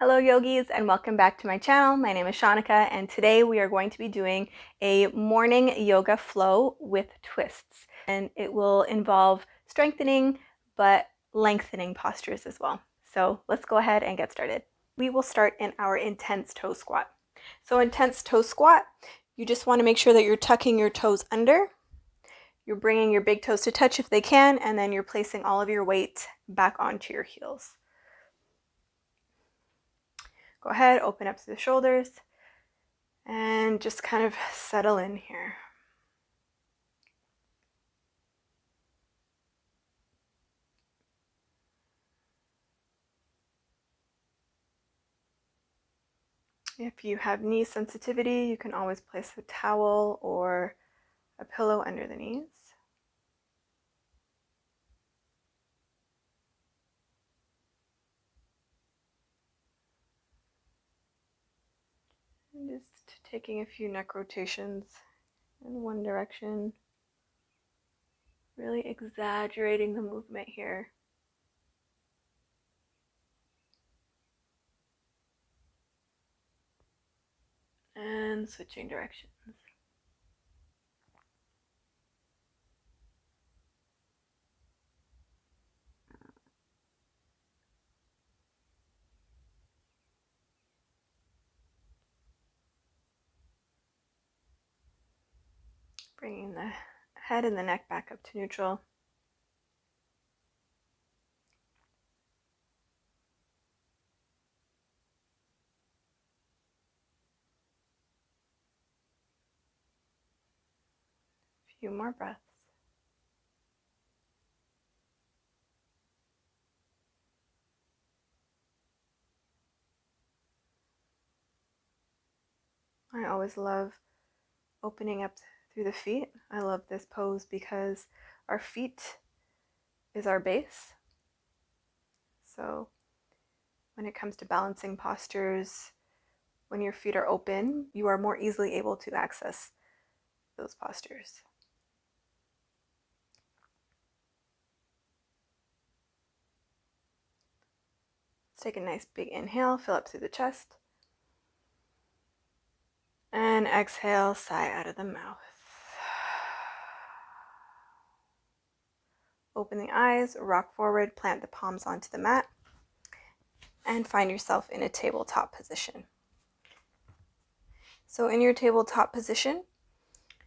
Hello yogis and welcome back to my channel. My name is Shaunneka and today we are going to be doing a morning yoga flow with twists. And it will involve strengthening but lengthening postures as well. So let's go ahead and get started. We will start in our intense toe squat. So intense toe squat, you just want to make sure that you're tucking your toes under. You're bringing your big toes to touch if they can, and then you're placing all of your weight back onto your heels. Go ahead, open up through the shoulders, and just kind of settle in here. If you have knee sensitivity, you can always place a towel or a pillow under the knees. And just taking a few neck rotations in one direction. Really exaggerating the movement here. And switching directions. Bringing the head and the neck back up to neutral. A few more breaths. I always love opening up through the feet. I love this pose because our feet is our base. So when it comes to balancing postures, when your feet are open, you are more easily able to access those postures. Let's take a nice big inhale, fill up through the chest. And exhale, sigh out of the mouth. Open the eyes, rock forward, plant the palms onto the mat, and find yourself in a tabletop position. So in your tabletop position,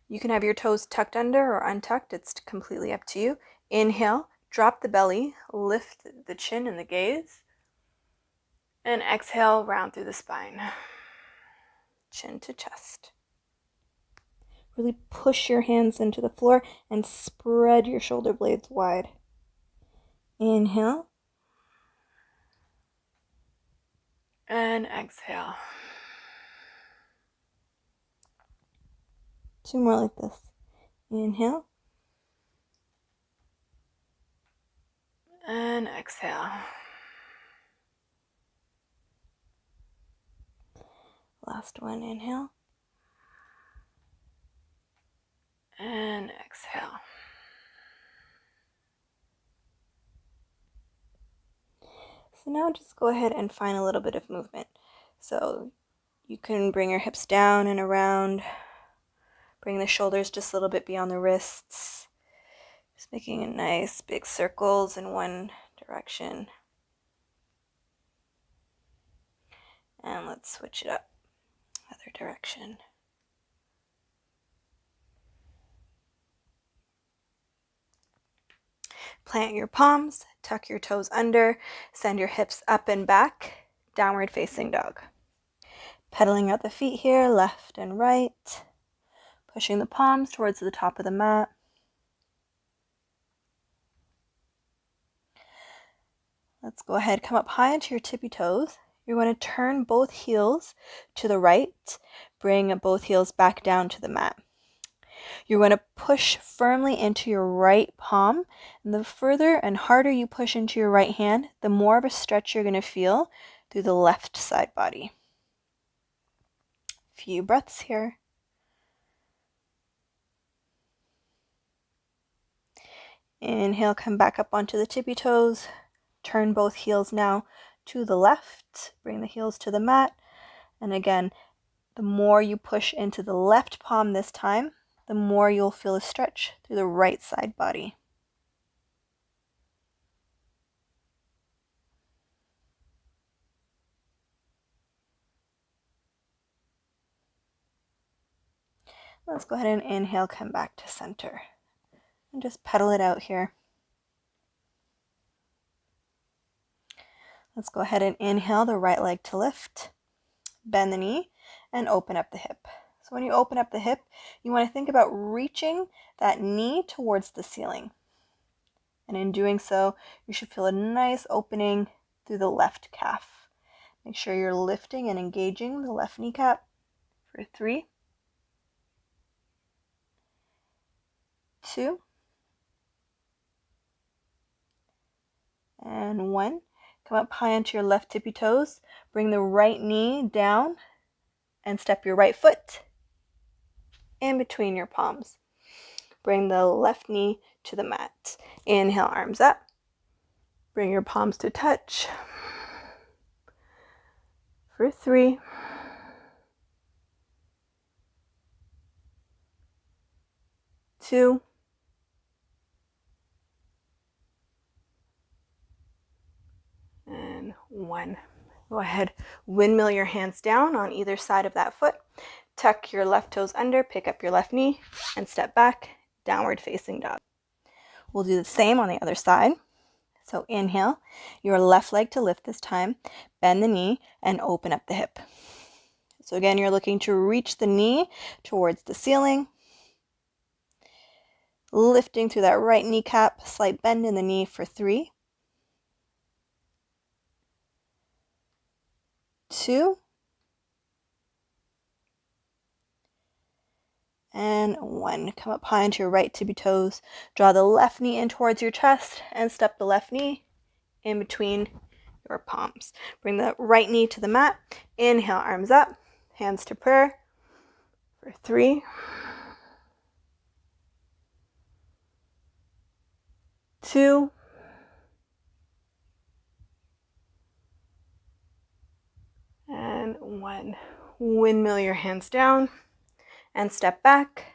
you can have your toes tucked under or untucked. It's completely up to you. Inhale, drop the belly, lift the chin and the gaze. And exhale, round through the spine. Chin to chest. Really push your hands into the floor and spread your shoulder blades wide. Inhale. And exhale. Two more like this. Inhale. And exhale. Last one, inhale. And exhale. So now just go ahead and find a little bit of movement. So you can bring your hips down and around. Bring the shoulders just a little bit beyond the wrists. Just making a nice big circles in one direction. And let's switch it up. Other direction. Plant your palms, tuck your toes under, send your hips up and back, downward facing dog. Pedaling out the feet here, left and right. Pushing the palms towards the top of the mat. Let's go ahead, come up high into your tippy toes. You're going to turn both heels to the right, bring both heels back down to the mat. You're going to push firmly into your right palm, and the further and harder you push into your right hand, the more of a stretch you're going to feel through the left side body. Few breaths here. Inhale, come back up onto the tippy toes. Turn both heels now to the left. Bring the heels to the mat. And again, the more you push into the left palm this time, the more you'll feel a stretch through the right side body. Let's go ahead and inhale, come back to center. And just pedal it out here. Let's go ahead and inhale the right leg to lift. Bend the knee and open up the hip. So when you open up the hip, you want to think about reaching that knee towards the ceiling. And in doing so, you should feel a nice opening through the left calf. Make sure you're lifting and engaging the left kneecap for 3, 2, and 1. Come up high onto your left tippy toes. Bring the right knee down and step your right foot in between your palms. Bring the left knee to the mat. Inhale, arms up. Bring your palms to touch for 3, 2, and 1. Go ahead, windmill your hands down on either side of that foot. Tuck your left toes under, pick up your left knee, and step back, downward facing dog. We'll do the same on the other side. So inhale, your left leg to lift this time, bend the knee, and open up the hip. So again, you're looking to reach the knee towards the ceiling, lifting through that right kneecap, slight bend in the knee for 3, 2, and 1. Come up high into your right tippy toes. Draw the left knee in towards your chest and step the left knee in between your palms. Bring the right knee to the mat. Inhale, arms up, hands to prayer for 3, 2, and 1. Windmill your hands down and step back,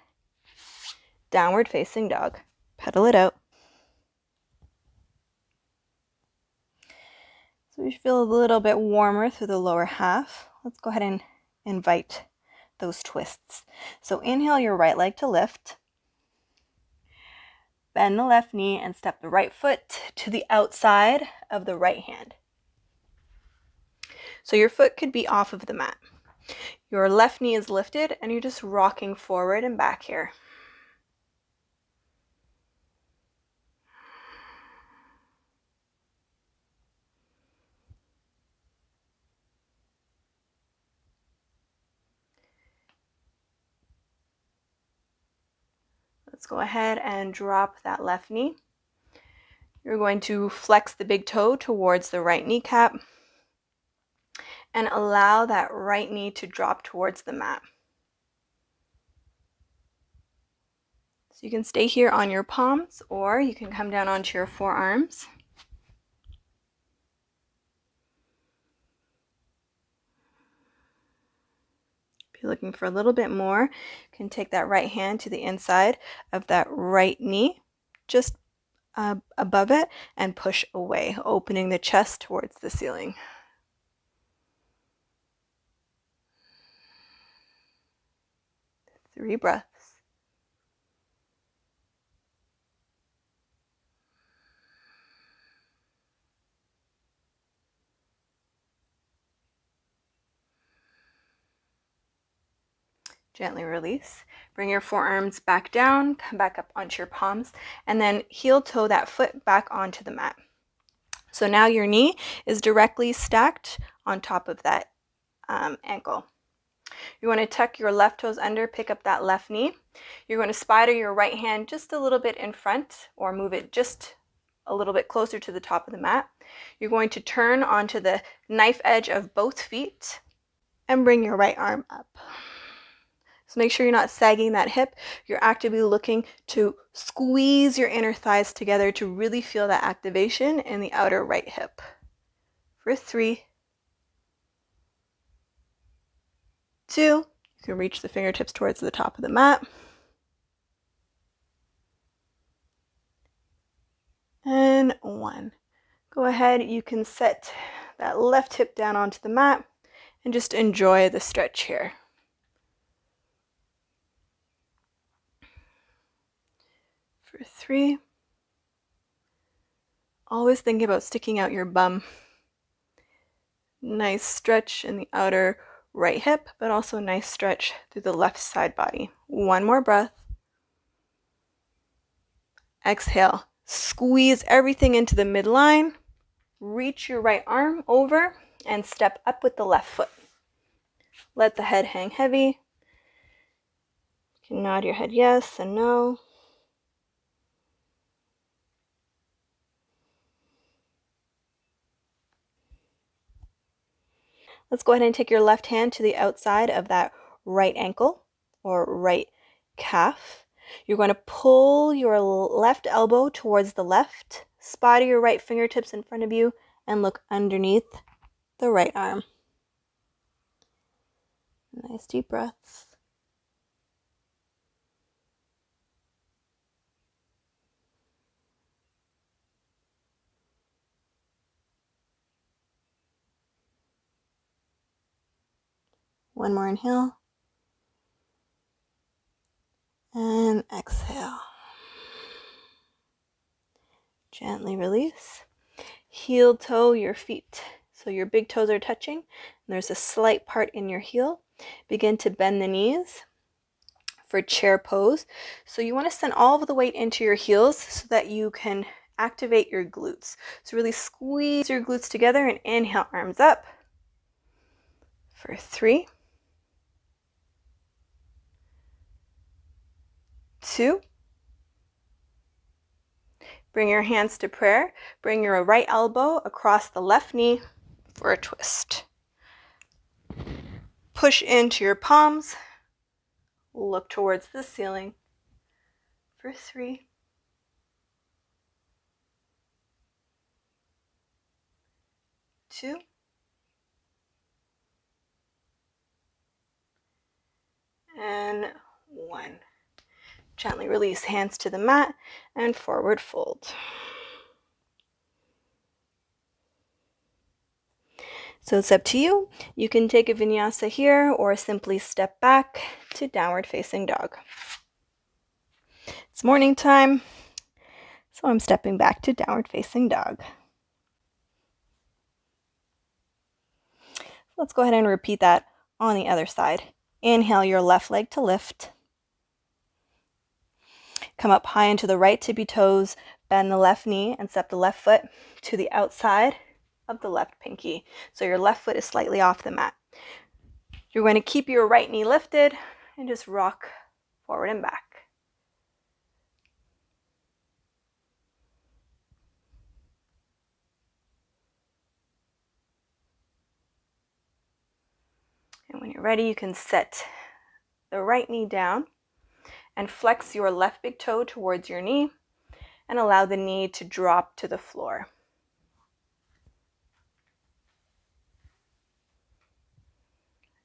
downward facing dog. Pedal it out. So we feel a little bit warmer through the lower half. Let's go ahead and invite those twists. So inhale your right leg to lift. Bend the left knee and step the right foot to the outside of the right hand. So your foot could be off of the mat. Your left knee is lifted and you're just rocking forward and back here. Let's go ahead and drop that left knee. You're going to flex the big toe towards the right kneecap and allow that right knee to drop towards the mat. So you can stay here on your palms or you can come down onto your forearms. If you're looking for a little bit more, you can take that right hand to the inside of that right knee, just above it, and push away, opening the chest towards the ceiling. Three breaths. Gently release. Bring your forearms back down, come back up onto your palms, and then heel toe that foot back onto the mat. So now your knee is directly stacked on top of that ankle. You want to tuck your left toes under, pick up that left knee. You're going to spider your right hand just a little bit in front or move it just a little bit closer to the top of the mat. You're going to turn onto the knife edge of both feet and bring your right arm up. So make sure you're not sagging that hip. You're actively looking to squeeze your inner thighs together to really feel that activation in the outer right hip. for 3, 2, you can reach the fingertips towards the top of the mat, and 1. Go ahead, you can set that left hip down onto the mat and just enjoy the stretch here. For 3, always think about sticking out your bum. Nice stretch in the outer right hip, but also a nice stretch through the left side body. 1 more breath. Exhale. Squeeze everything into the midline. Reach your right arm over and step up with the left foot. Let the head hang heavy. You can nod your head yes and no. Let's go ahead and take your left hand to the outside of that right ankle or right calf. You're going to pull your left elbow towards the left, spot your right fingertips in front of you, and look underneath the right arm. Nice deep breaths. One more inhale. And exhale. Gently release. Heel toe your feet. So your big toes are touching. And there's a slight part in your heel. Begin to bend the knees for chair pose. So you want to send all of the weight into your heels so that you can activate your glutes. So really squeeze your glutes together and inhale, arms up. For 3, 2, bring your hands to prayer. Bring your right elbow across the left knee for a twist. Push into your palms. Look towards the ceiling for 3, 2, and 1. Gently release hands to the mat and forward fold. So it's up to you. You can take a vinyasa here or simply step back to downward facing dog. It's morning time, so I'm stepping back to downward facing dog. Let's go ahead and repeat that on the other side. Inhale your left leg to lift. Come up high into the right tippy toes, bend the left knee and step the left foot to the outside of the left pinky. So your left foot is slightly off the mat. You're going to keep your right knee lifted and just rock forward and back. And when you're ready, you can set the right knee down and flex your left big toe towards your knee and allow the knee to drop to the floor.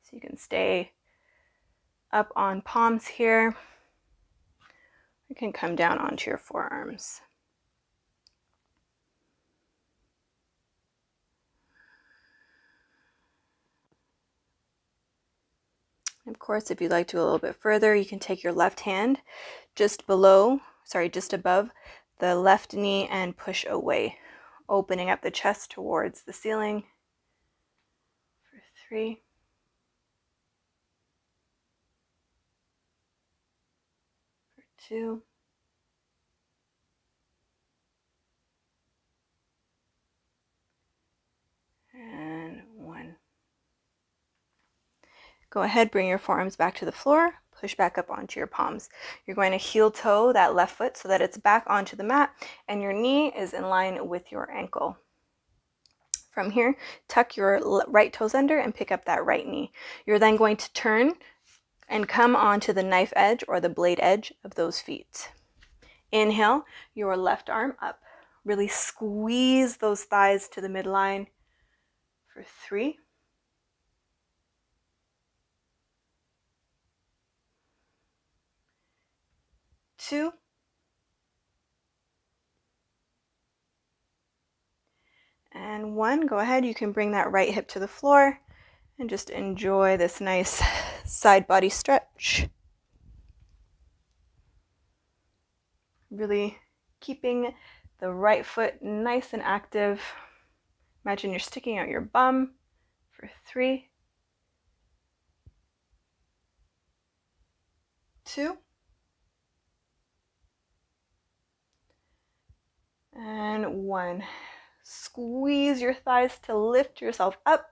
So you can stay up on palms here. You can come down onto your forearms. Of course, if you'd like to go a little bit further, you can take your left hand just above the left knee and push away, opening up the chest towards the ceiling. For 3, 2, and 1. Go ahead, bring your forearms back to the floor, push back up onto your palms. You're going to heel toe that left foot so that it's back onto the mat and your knee is in line with your ankle. From here, tuck your right toes under and pick up that right knee. You're then going to turn and come onto the knife edge or the blade edge of those feet. Inhale your left arm up. Really squeeze those thighs to the midline. for 3, 2, and 1. Go ahead, you can bring that right hip to the floor and just enjoy this nice side body stretch. Really keeping the right foot nice and active. Imagine you're sticking out your bum for 3, 2, and 1. Squeeze your thighs to lift yourself up.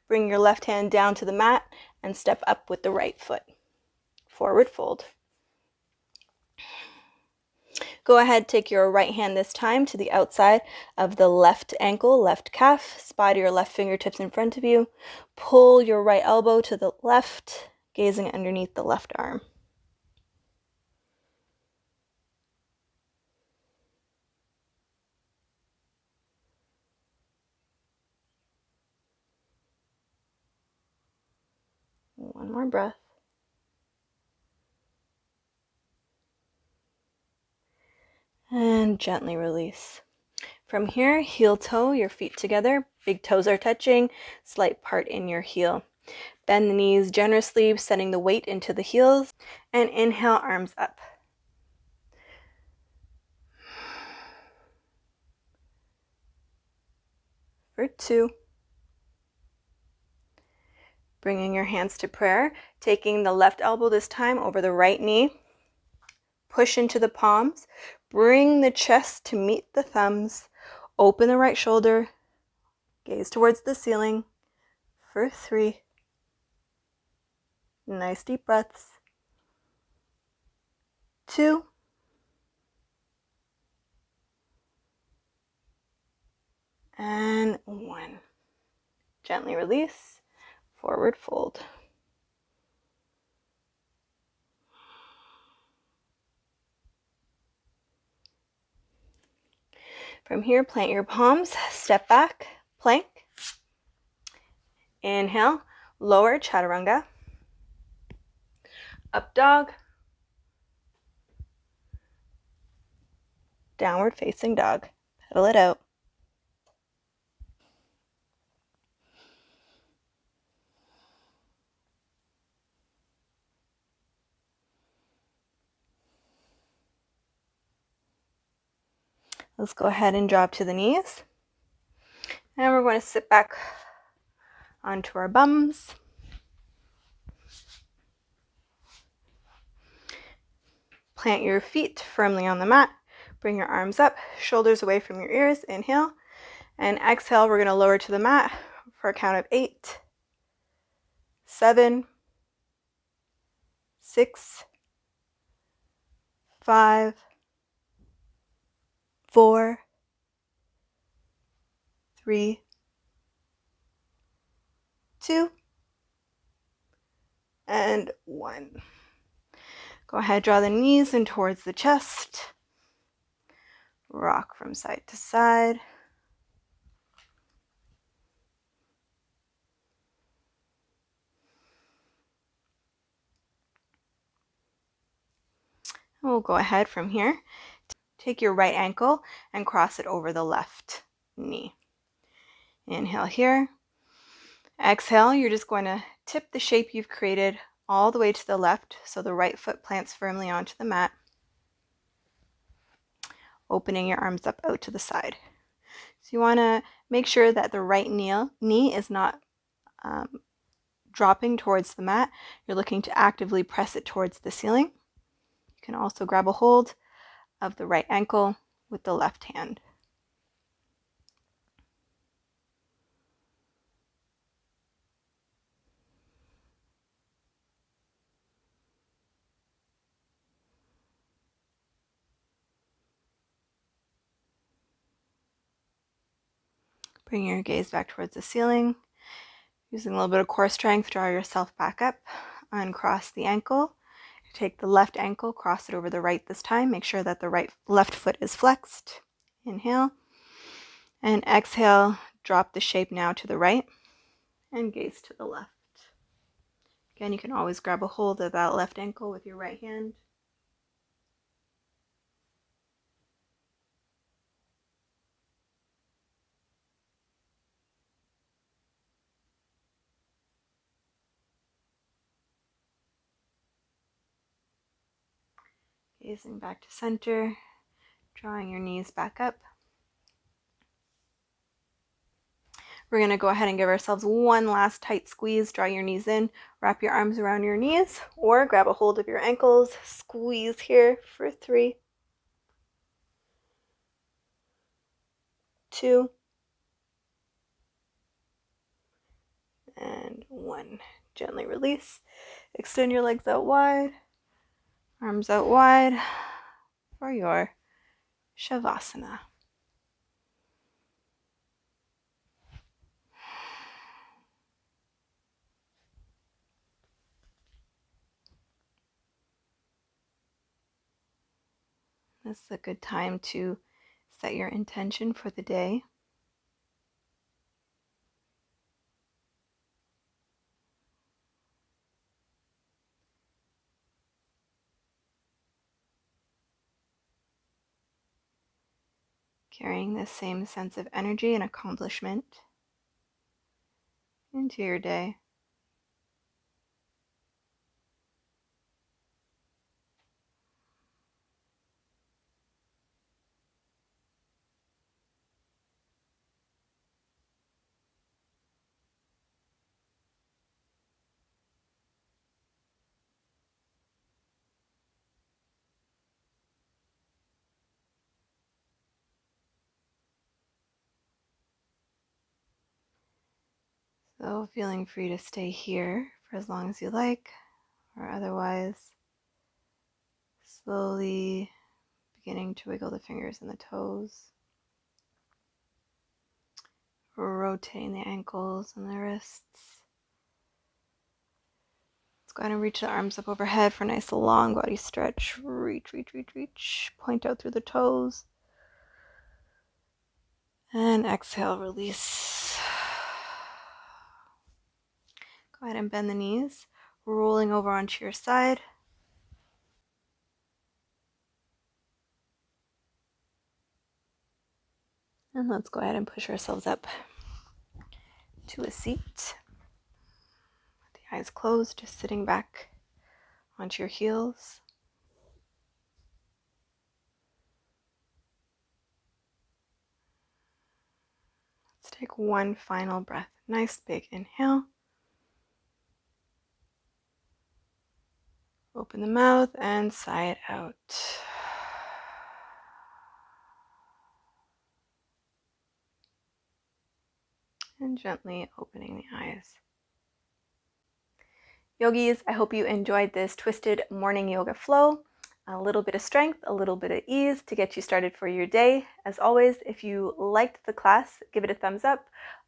Bring your left hand down to the mat and step up with the right foot. Forward fold. Go ahead, take your right hand this time to the outside of the left ankle, left calf. Spider your left fingertips in front of you. Pull your right elbow to the left, gazing underneath the left arm. One more breath. And gently release. From here, heel toe, your feet together, big toes are touching, slight part in your heel. Bend the knees generously, sending the weight into the heels, and inhale, arms up. For 2. Bringing your hands to prayer, taking the left elbow this time over the right knee. Push into the palms. Bring the chest to meet the thumbs. Open the right shoulder. Gaze towards the ceiling. For 3. Nice deep breaths. 2. And 1. Gently release. Forward fold. From here, plant your palms, step back, plank. Inhale, lower chaturanga. Up dog. Downward facing dog. Pedal it out. Let's go ahead and drop to the knees. And we're going to sit back onto our bums. Plant your feet firmly on the mat. Bring your arms up, shoulders away from your ears. Inhale. And exhale, we're going to lower to the mat for a count of 8, 7, 6, 5, 4, 3, 2, and 1. Go ahead, draw the knees in towards the chest. Rock from side to side. And we'll go ahead from here. Take your right ankle and cross it over the left knee. Inhale here. Exhale, you're just going to tip the shape you've created all the way to the left so the right foot plants firmly onto the mat. Opening your arms up out to the side. So you want to make sure that the right knee is not dropping towards the mat. You're looking to actively press it towards the ceiling. You can also grab a hold of the right ankle with the left hand. Bring your gaze back towards the ceiling. Using a little bit of core strength, draw yourself back up. Uncross the ankle. Take the left ankle, cross it over the right this time. Make sure that the left foot is flexed. Inhale. And exhale, drop the shape now to the right. and gaze to the left. Again, you can always grab a hold of that left ankle with your right hand. Gazing back to center, drawing your knees back up. We're going to go ahead and give ourselves one last tight squeeze. Draw your knees in, wrap your arms around your knees, or grab a hold of your ankles. Squeeze here for 3, 2, and 1. Gently release. Extend your legs out wide, arms out wide for your Shavasana. This is a good time to set your intention for the day. Carrying this same sense of energy and accomplishment into your day. So feeling free to stay here for as long as you like, or otherwise slowly beginning to wiggle the fingers and the toes, rotating the ankles and the wrists. Let's go ahead and reach the arms up overhead for a nice long body stretch. Reach, reach, reach, reach. Point out through the toes. And exhale, release. Go ahead and bend the knees, rolling over onto your side. And let's go ahead and push ourselves up to a seat. With the eyes closed, just sitting back onto your heels. Let's take one final breath. Nice big inhale. Open the mouth and sigh it out. And gently opening the eyes. Yogis, I hope you enjoyed this twisted morning yoga flow. A little bit of strength, a little bit of ease to get you started for your day. As always, if you liked the class, give it a thumbs up.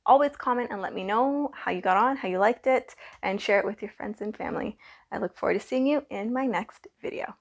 Always comment and let me know how you got on, how you liked it, and share it with your friends and family. I look forward to seeing you in my next video.